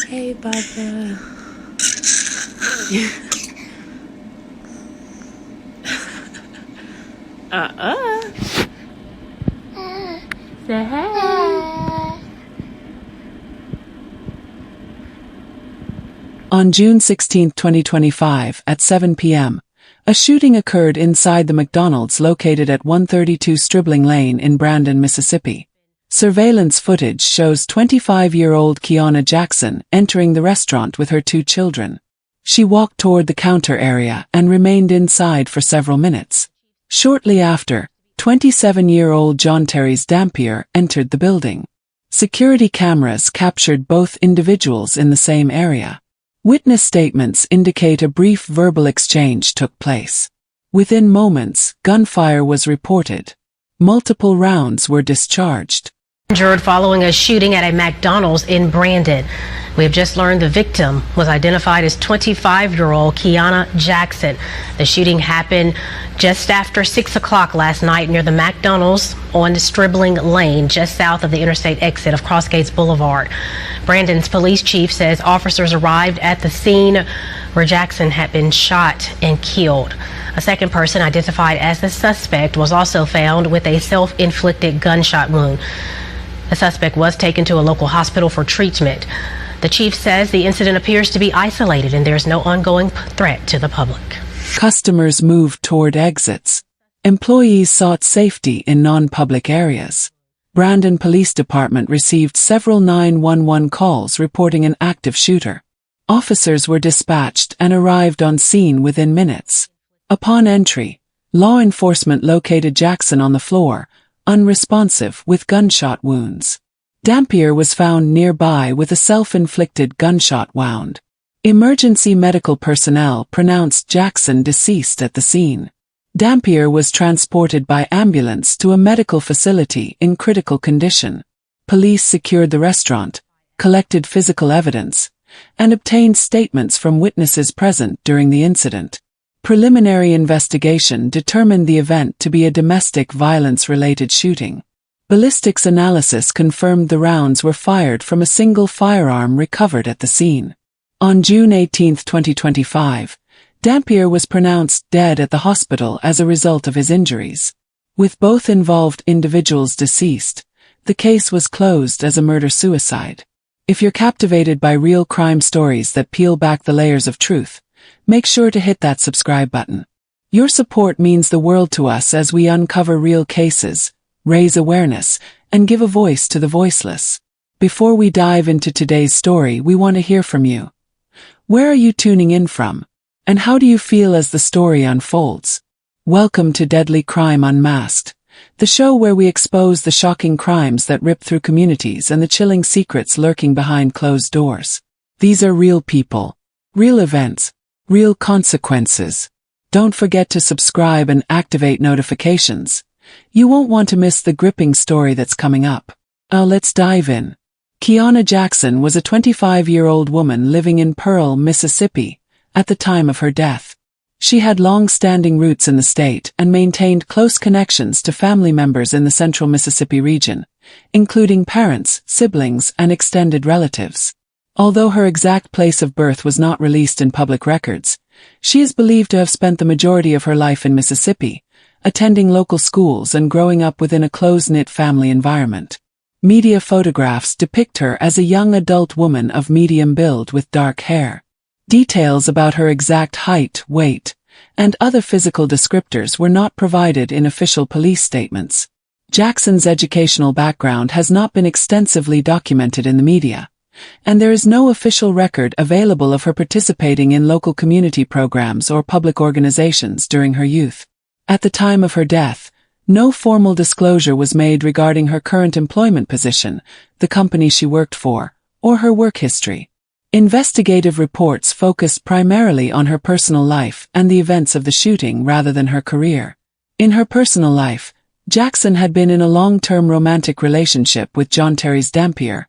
Hey, Baba. Say hey. On June 16, 2025, at 7 p.m., a shooting occurred inside the McDonald's located at 132 Stribling Lane in Brandon, Mississippi. Surveillance footage shows 25-year-old Kianna Jackson entering the restaurant with her 2 children. She walked toward the counter area and remained inside for several minutes. Shortly after, 27-year-old Jhonterryes Dampier entered the building. Security cameras captured both individuals in the same area. Witness statements indicate a brief verbal exchange took place. Within moments, gunfire was reported. Multiple rounds were discharged. Injured following a shooting at a McDonald's in Brandon. We have just learned the victim was identified as 25-year-old Kianna Jackson. The shooting happened just after 6 o'clock last night near the McDonald's on Stribling Lane, just south of the interstate exit of Crossgates Boulevard. Brandon's police chief says officers arrived at the scene where Jackson had been shot and killed. A second person identified as the suspect was also found with a self-inflicted gunshot wound. The suspect was taken to a local hospital for treatment. The chief says the incident appears to be isolated and there's no ongoing threat to the public. Customers moved toward exits. Employees sought safety in non-public areas. Brandon Police Department received several 911 calls reporting an active shooter. Officers were dispatched and arrived on scene within minutes. Upon entry, law enforcement located Jackson on the floor, unresponsive with gunshot wounds. Dampier was found nearby with a self-inflicted gunshot wound. Emergency medical personnel pronounced Jackson deceased at the scene. Dampier was transported by ambulance to a medical facility in critical condition. Police secured the restaurant, collected physical evidence, and obtained statements from witnesses present during the incident. Preliminary investigation determined the event to be a domestic violence-related shooting. Ballistics analysis confirmed the rounds were fired from a single firearm recovered at the scene. On June 18, 2025, Dampier was pronounced dead at the hospital as a result of his injuries. With both involved individuals deceased, the case was closed as a murder-suicide. If you're captivated by real crime stories that peel back the layers of truth, make sure to hit that subscribe button. Your support means the world to us as we uncover real cases, raise awareness, and give a voice to the voiceless. Before we dive into today's story, we want to hear from you. Where are you tuning in from? And how do you feel as the story unfolds? Welcome to Deadly Crime Unmasked, the show where we expose the shocking crimes that rip through communities and the chilling secrets lurking behind closed doors. These are real people, real events, real consequences. Don't forget to subscribe and activate notifications. You won't want to miss the gripping story that's coming up. Now let's dive in. Kianna Jackson was a 25-year-old woman living in Pearl, Mississippi, at the time of her death. She had long-standing roots in the state and maintained close connections to family members in the central Mississippi region, including parents, siblings, and extended relatives. Although her exact place of birth was not released in public records, she is believed to have spent the majority of her life in Mississippi, attending local schools and growing up within a close-knit family environment. Media photographs depict her as a young adult woman of medium build with dark hair. Details about her exact height, weight, and other physical descriptors were not provided in official police statements. Jackson's educational background has not been extensively documented in the media, and there is no official record available of her participating in local community programs or public organizations during her youth. At the time of her death, no formal disclosure was made regarding her current employment position, the company she worked for, or her work history. Investigative reports focused primarily on her personal life and the events of the shooting rather than her career. In her personal life, Jackson had been in a long-term romantic relationship with Jhonterryes Dampier,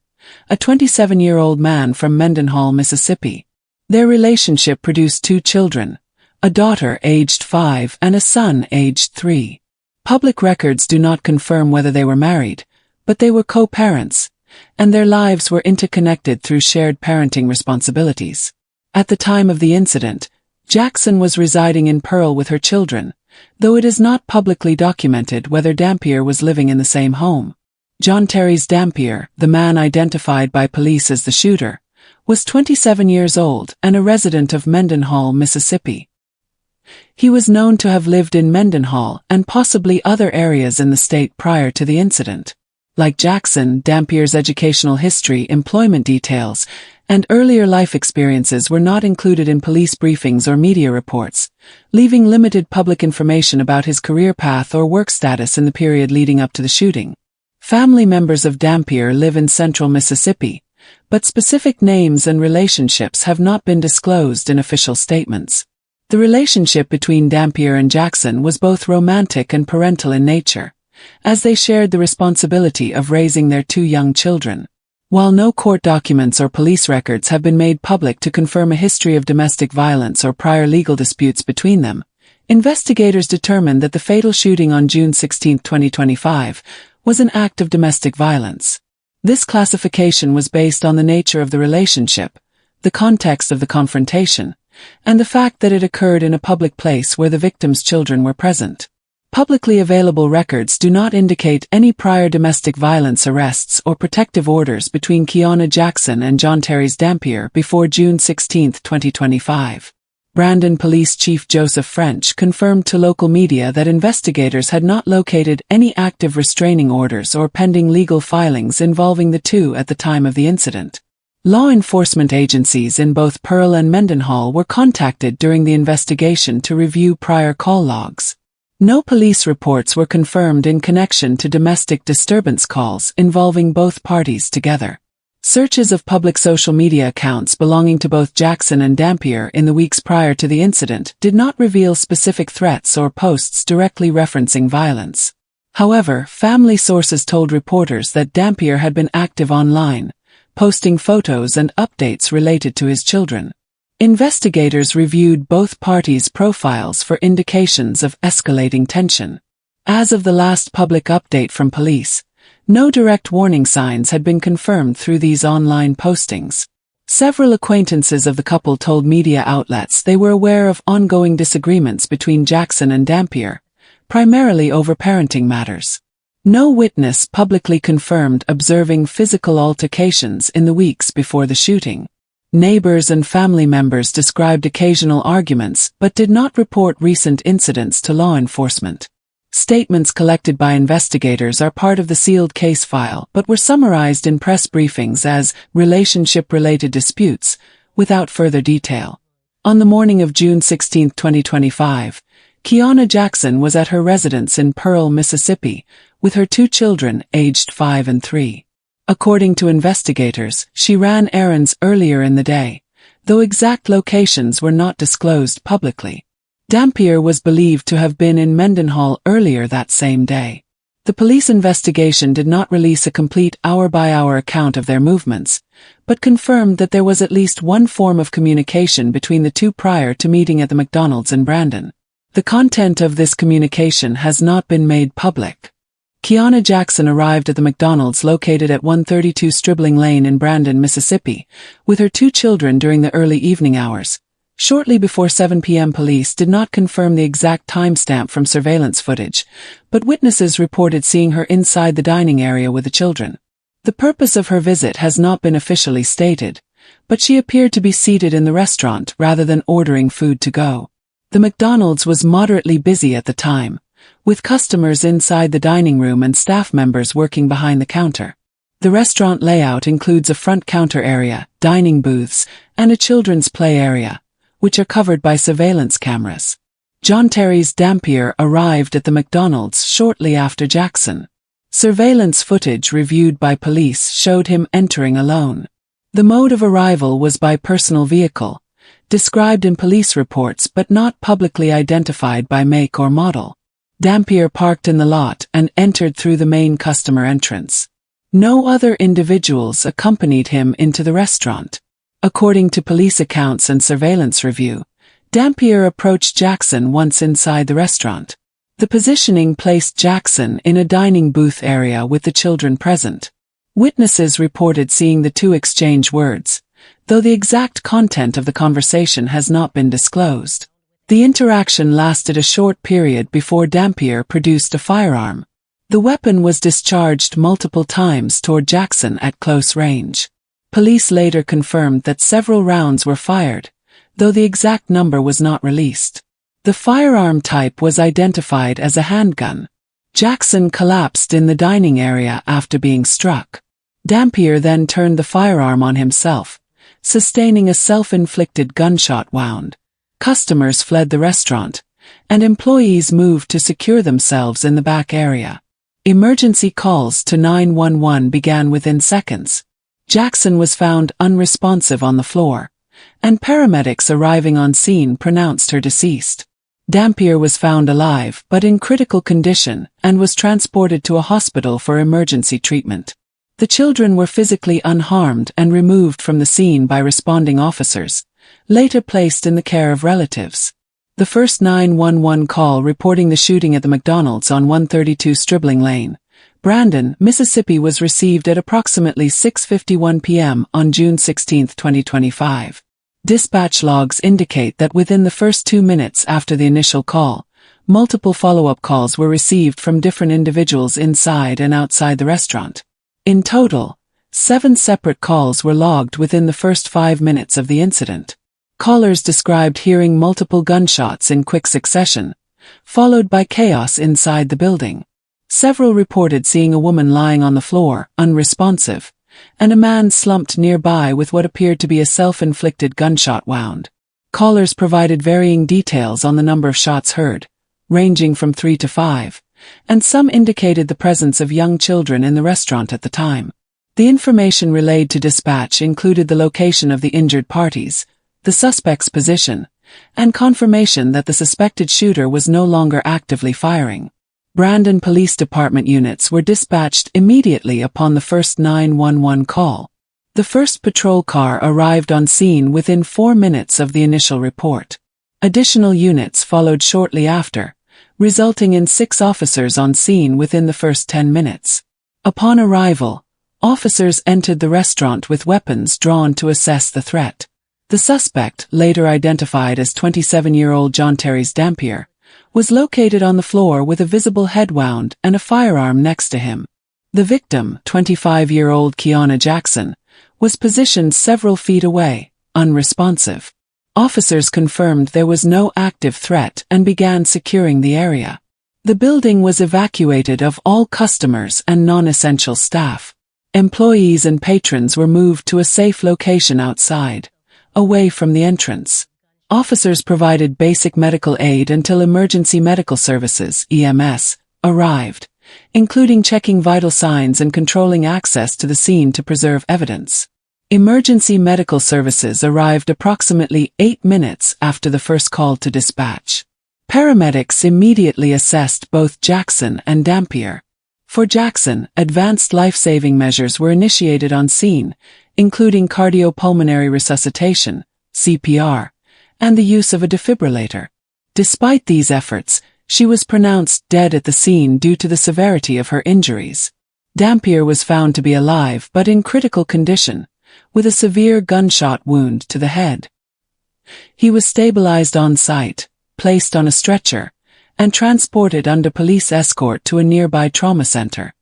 a 27-year-old man from Mendenhall, Mississippi. Their relationship produced 2 children, a daughter aged 5 and a son aged 3. Public records do not confirm whether they were married, but they were co-parents, and their lives were interconnected through shared parenting responsibilities. At the time of the incident, Jackson was residing in Pearl with her children, though it is not publicly documented whether Dampier was living in the same home. Jhonterryes Dampier, the man identified by police as the shooter, was 27 years old and a resident of Mendenhall, Mississippi. He was known to have lived in Mendenhall and possibly other areas in the state prior to the incident. Like Jackson, Dampier's educational history, employment details, and earlier life experiences were not included in police briefings or media reports, leaving limited public information about his career path or work status in the period leading up to the shooting. Family members of Dampier live in central Mississippi, but specific names and relationships have not been disclosed in official statements. The relationship between Dampier and Jackson was both romantic and parental in nature, as they shared the responsibility of raising their two young children. While no court documents or police records have been made public to confirm a history of domestic violence or prior legal disputes between them, investigators determined that the fatal shooting on June 16, 2025, was an act of domestic violence. This classification was based on the nature of the relationship, the context of the confrontation, and the fact that it occurred in a public place where the victim's children were present. Publicly available records do not indicate any prior domestic violence arrests or protective orders between Kianna Jackson and Jhonterryes Dampier before June 16, 2025. Brandon Police Chief Joseph French confirmed to local media that investigators had not located any active restraining orders or pending legal filings involving the two at the time of the incident. Law enforcement agencies in both Pearl and Mendenhall were contacted during the investigation to review prior call logs. No police reports were confirmed in connection to domestic disturbance calls involving both parties together. Searches of public social media accounts belonging to both Jackson and Dampier in the weeks prior to the incident did not reveal specific threats or posts directly referencing violence. However, family sources told reporters that Dampier had been active online, posting photos and updates related to his children. Investigators reviewed both parties' profiles for indications of escalating tension. As of the last public update from police, no direct warning signs had been confirmed through these online postings. Several acquaintances of the couple told media outlets they were aware of ongoing disagreements between Jackson and Dampier, primarily over parenting matters. No witness publicly confirmed observing physical altercations in the weeks before the shooting. Neighbors and family members described occasional arguments but did not report recent incidents to law enforcement. Statements collected by investigators are part of the sealed case file but were summarized in press briefings as relationship-related disputes, without further detail. On the morning of June 16, 2025, Kianna Jackson was at her residence in Pearl, Mississippi, with her two children aged 5 and 3. According to investigators, she ran errands earlier in the day, though exact locations were not disclosed publicly. Dampier was believed to have been in Mendenhall earlier that same day. The police investigation did not release a complete hour-by-hour account of their movements, but confirmed that there was at least one form of communication between the two prior to meeting at the McDonald's in Brandon. The content of this communication has not been made public. Kianna Jackson arrived at the McDonald's located at 132 Stribling Lane in Brandon, Mississippi, with her two children during the early evening hours. Shortly before 7 p.m. police did not confirm the exact timestamp from surveillance footage, but witnesses reported seeing her inside the dining area with the children. The purpose of her visit has not been officially stated, but she appeared to be seated in the restaurant rather than ordering food to go. The McDonald's was moderately busy at the time, with customers inside the dining room and staff members working behind the counter. The restaurant layout includes a front counter area, dining booths, and a children's play area, which are covered by surveillance cameras. Jhonterryes Dampier arrived at the McDonald's shortly after Jackson. Surveillance footage reviewed by police showed him entering alone. The mode of arrival was by personal vehicle, described in police reports but not publicly identified by make or model. Dampier parked in the lot and entered through the main customer entrance. No other individuals accompanied him into the restaurant. According to police accounts and surveillance review, Dampier approached Jackson once inside the restaurant. The positioning placed Jackson in a dining booth area with the children present. Witnesses reported seeing the two exchange words, though the exact content of the conversation has not been disclosed. The interaction lasted a short period before Dampier produced a firearm. The weapon was discharged multiple times toward Jackson at close range. Police later confirmed that several rounds were fired, though the exact number was not released. The firearm type was identified as a handgun. Jackson collapsed in the dining area after being struck. Dampier then turned the firearm on himself, sustaining a self-inflicted gunshot wound. Customers fled the restaurant, and employees moved to secure themselves in the back area. Emergency calls to 911 began within seconds. Jackson was found unresponsive on the floor, and paramedics arriving on scene pronounced her deceased. Dampier was found alive but in critical condition and was transported to a hospital for emergency treatment. The children were physically unharmed and removed from the scene by responding officers, later placed in the care of relatives. The first 911 call reporting the shooting at the McDonald's on 132 Stribling Lane, Brandon, Mississippi was received at approximately 6:51 p.m. on June 16, 2025. Dispatch logs indicate that within the first 2 minutes after the initial call, multiple follow-up calls were received from different individuals inside and outside the restaurant. In total, 7 separate calls were logged within the first 5 minutes of the incident. Callers described hearing multiple gunshots in quick succession, followed by chaos inside the building. Several reported seeing a woman lying on the floor, unresponsive, and a man slumped nearby with what appeared to be a self-inflicted gunshot wound. Callers provided varying details on the number of shots heard, ranging from 3 to 5, and some indicated the presence of young children in the restaurant at the time. The information relayed to dispatch included the location of the injured parties, the suspect's position, and confirmation that the suspected shooter was no longer actively firing. Brandon Police Department units were dispatched immediately upon the first 911 call. The first patrol car arrived on scene within 4 minutes of the initial report. Additional units followed shortly after, resulting in 6 officers on scene within the first 10 minutes. Upon arrival, officers entered the restaurant with weapons drawn to assess the threat. The suspect, later identified as 27-year-old Jhonterryes Dampier, was located on the floor with a visible head wound and a firearm next to him. The victim, 25-year-old Kianna Jackson, was positioned several feet away, unresponsive. Officers confirmed there was no active threat and began securing the area. The building was evacuated of all customers and non-essential staff. Employees and patrons were moved to a safe location outside, away from the entrance. Officers provided basic medical aid until emergency medical services, EMS, arrived, including checking vital signs and controlling access to the scene to preserve evidence. Emergency medical services arrived approximately 8 minutes after the first call to dispatch. Paramedics immediately assessed both Jackson and Dampier. For Jackson, advanced life-saving measures were initiated on scene, including cardiopulmonary resuscitation, CPR, and the use of a defibrillator. Despite these efforts, she was pronounced dead at the scene due to the severity of her injuries. Dampier was found to be alive but in critical condition, with a severe gunshot wound to the head. He was stabilized on site, placed on a stretcher, and transported under police escort to a nearby trauma center.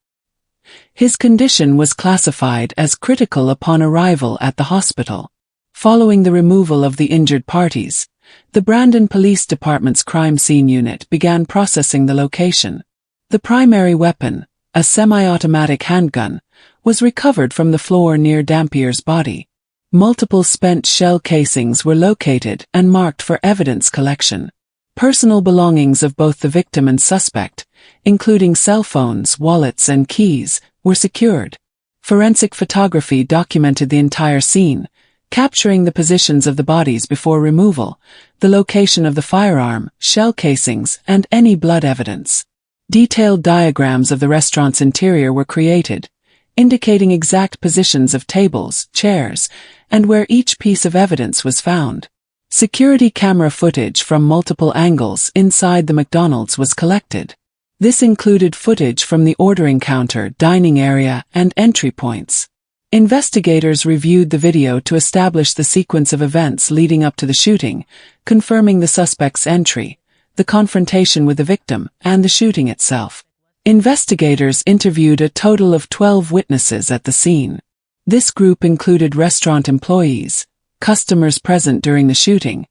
His condition was classified as critical upon arrival at the hospital. Following the removal of the injured parties, the Brandon Police Department's crime scene unit began processing the location. The primary weapon, a semi-automatic handgun, was recovered from the floor near Dampier's body. Multiple spent shell casings were located and marked for evidence collection. Personal belongings of both the victim and suspect, including cell phones, wallets, and keys, were secured. Forensic photography documented the entire scene, capturing the positions of the bodies before removal, the location of the firearm, shell casings, and any blood evidence. Detailed diagrams of the restaurant's interior were created, indicating exact positions of tables, chairs, and where each piece of evidence was found. Security camera footage from multiple angles inside the McDonald's was collected. This included footage from the ordering counter, dining area, and entry points. Investigators reviewed the video to establish the sequence of events leading up to the shooting, confirming the suspect's entry, the confrontation with the victim, and the shooting itself. Investigators interviewed a total of 12 witnesses at the scene. This group included restaurant employees, customers present during the shooting,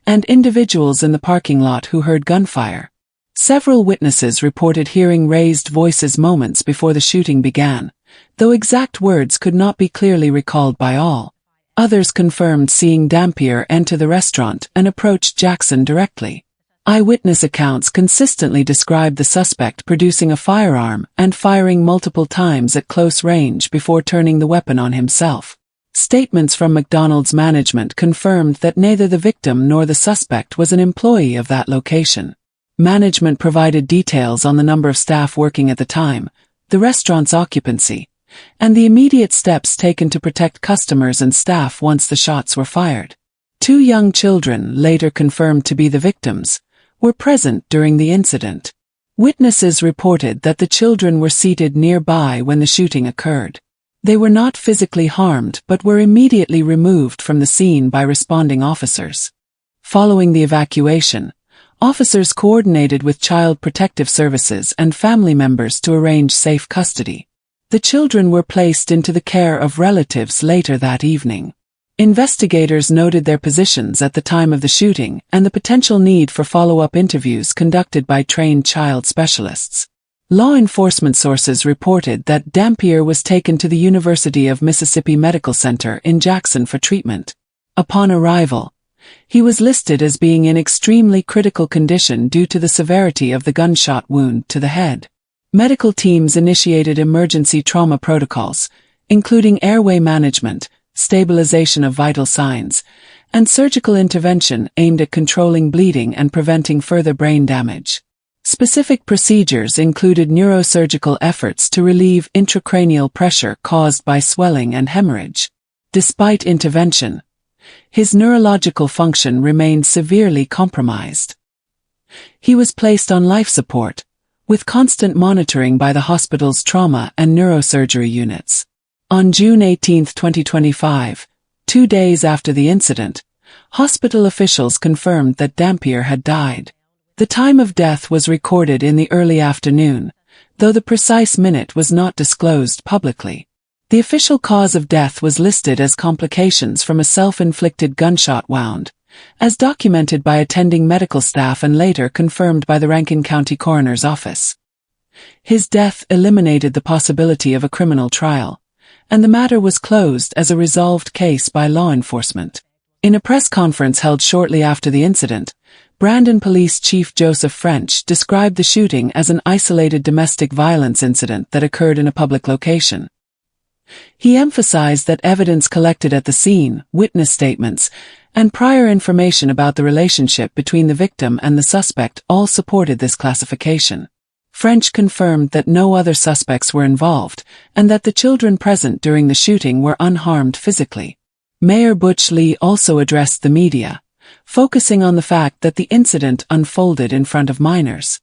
and individuals in the parking lot who heard gunfire. Several witnesses reported hearing raised voices moments before the shooting began, though exact words could not be clearly recalled by all. Others confirmed seeing Dampier enter the restaurant and approach Jackson directly. Eyewitness accounts consistently described the suspect producing a firearm and firing multiple times at close range before turning the weapon on himself. Statements from McDonald's management confirmed that neither the victim nor the suspect was an employee of that location. Management provided details on the number of staff working at the time, the restaurant's occupancy, and the immediate steps taken to protect customers and staff once the shots were fired. 2 young children, later confirmed to be the victims, were present during the incident. Witnesses reported that the children were seated nearby when the shooting occurred. They were not physically harmed but were immediately removed from the scene by responding officers. Following the evacuation, officers coordinated with Child Protective Services and family members to arrange safe custody. The children were placed into the care of relatives later that evening. Investigators noted their positions at the time of the shooting and the potential need for follow-up interviews conducted by trained child specialists. Law enforcement sources reported that Dampier was taken to the University of Mississippi Medical Center in Jackson for treatment. Upon arrival, he was listed as being in extremely critical condition due to the severity of the gunshot wound to the head. Medical teams initiated emergency trauma protocols, including airway management, stabilization of vital signs, and surgical intervention aimed at controlling bleeding and preventing further brain damage. Specific procedures included neurosurgical efforts to relieve intracranial pressure caused by swelling and hemorrhage. Despite intervention, his neurological function remained severely compromised. He was placed on life support, with constant monitoring by the hospital's trauma and neurosurgery units. On June 18, 2025, 2 days after the incident, hospital officials confirmed that Dampier had died. The time of death was recorded in the early afternoon, though the precise minute was not disclosed publicly. The official cause of death was listed as complications from a self-inflicted gunshot wound, as documented by attending medical staff and later confirmed by the Rankin County Coroner's Office. His death eliminated the possibility of a criminal trial, and the matter was closed as a resolved case by law enforcement. In a press conference held shortly after the incident, Brandon Police Chief Joseph French described the shooting as an isolated domestic violence incident that occurred in a public location. He emphasized that evidence collected at the scene, witness statements, and prior information about the relationship between the victim and the suspect all supported this classification. French confirmed that no other suspects were involved, and that the children present during the shooting were unharmed physically. Mayor Butch Lee also addressed the media, focusing on the fact that the incident unfolded in front of minors.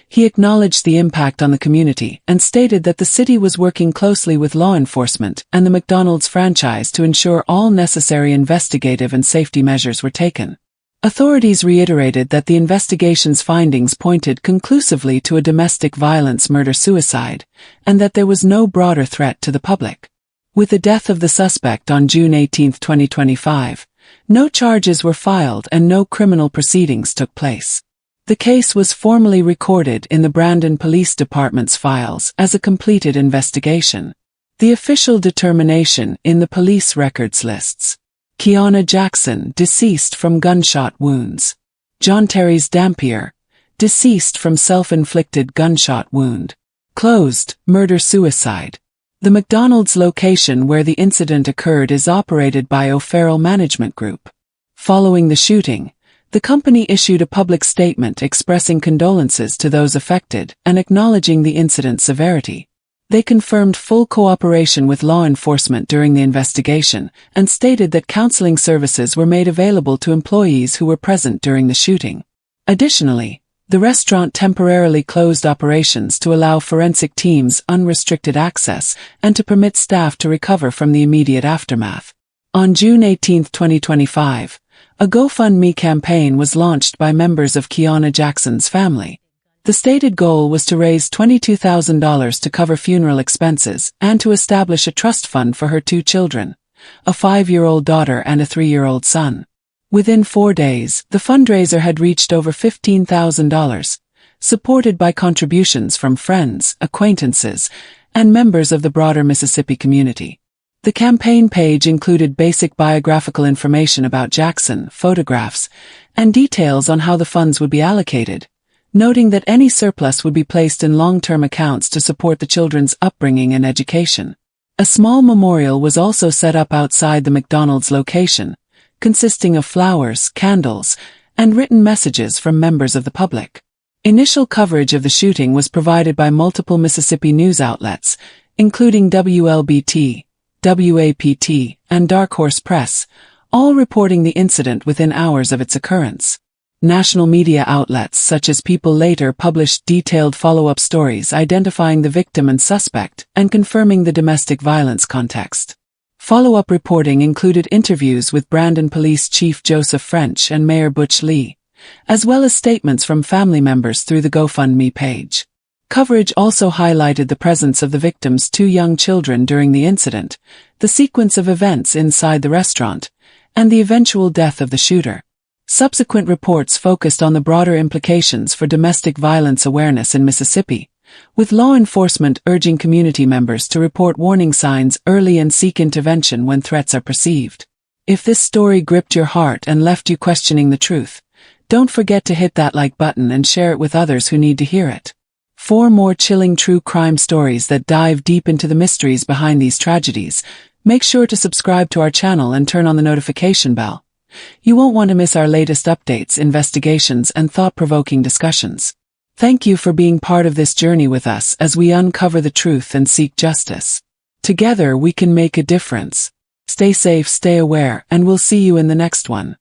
He acknowledged the impact on the community and stated that the city was working closely with law enforcement and the McDonald's franchise to ensure all necessary investigative and safety measures were taken. Authorities reiterated that the investigation's findings pointed conclusively to a domestic violence murder-suicide, and that there was no broader threat to the public. With the death of the suspect on June 18, 2025, no charges were filed and no criminal proceedings took place. The case was formally recorded in the Brandon Police Department's files as a completed investigation. The official determination in the police records lists: Kianna Jackson, deceased from gunshot wounds. Jhonterryes Dampier, deceased from self-inflicted gunshot wound. Closed, murder-suicide. The McDonald's location where the incident occurred is operated by O'Farrell Management Group. Following the shooting, the company issued a public statement expressing condolences to those affected and acknowledging the incident's severity. They confirmed full cooperation with law enforcement during the investigation and stated that counseling services were made available to employees who were present during the shooting. Additionally, The restaurant temporarily closed operations to allow forensic teams unrestricted access and to permit staff to recover from the immediate aftermath. On June 18, 2025, a GoFundMe campaign was launched by members of Kianna Jackson's family. The stated goal was to raise $22,000 to cover funeral expenses and to establish a trust fund for her 2 children, a 5-year-old daughter and a 3-year-old son. Within 4 days, the fundraiser had reached over $15,000, supported by contributions from friends, acquaintances, and members of the broader Mississippi community. The campaign page included basic biographical information about Jackson, photographs, and details on how the funds would be allocated, noting that any surplus would be placed in long-term accounts to support the children's upbringing and education. A small memorial was also set up outside the McDonald's location, consisting of flowers, candles, and written messages from members of the public. Initial coverage of the shooting was provided by multiple Mississippi news outlets, including WLBT, WAPT, and Dark Horse Press, all reporting the incident within hours of its occurrence. National media outlets such as People later published detailed follow-up stories identifying the victim and suspect and confirming the domestic violence context. Follow-up reporting included interviews with Brandon Police Chief Joseph French and Mayor Butch Lee, as well as statements from family members through the GoFundMe page. Coverage also highlighted the presence of the victim's 2 young children during the incident, the sequence of events inside the restaurant, and the eventual death of the shooter. Subsequent reports focused on the broader implications for domestic violence awareness in Mississippi, with law enforcement urging community members to report warning signs early and seek intervention when threats are perceived. If this story gripped your heart and left you questioning the truth, don't forget to hit that like button and share it with others who need to hear it. For more chilling true crime stories that dive deep into the mysteries behind these tragedies, make sure to subscribe to our channel and turn on the notification bell. You won't want to miss our latest updates, investigations, and thought-provoking discussions. Thank you for being part of this journey with us as we uncover the truth and seek justice. Together we can make a difference. Stay safe, stay aware, and we'll see you in the next one.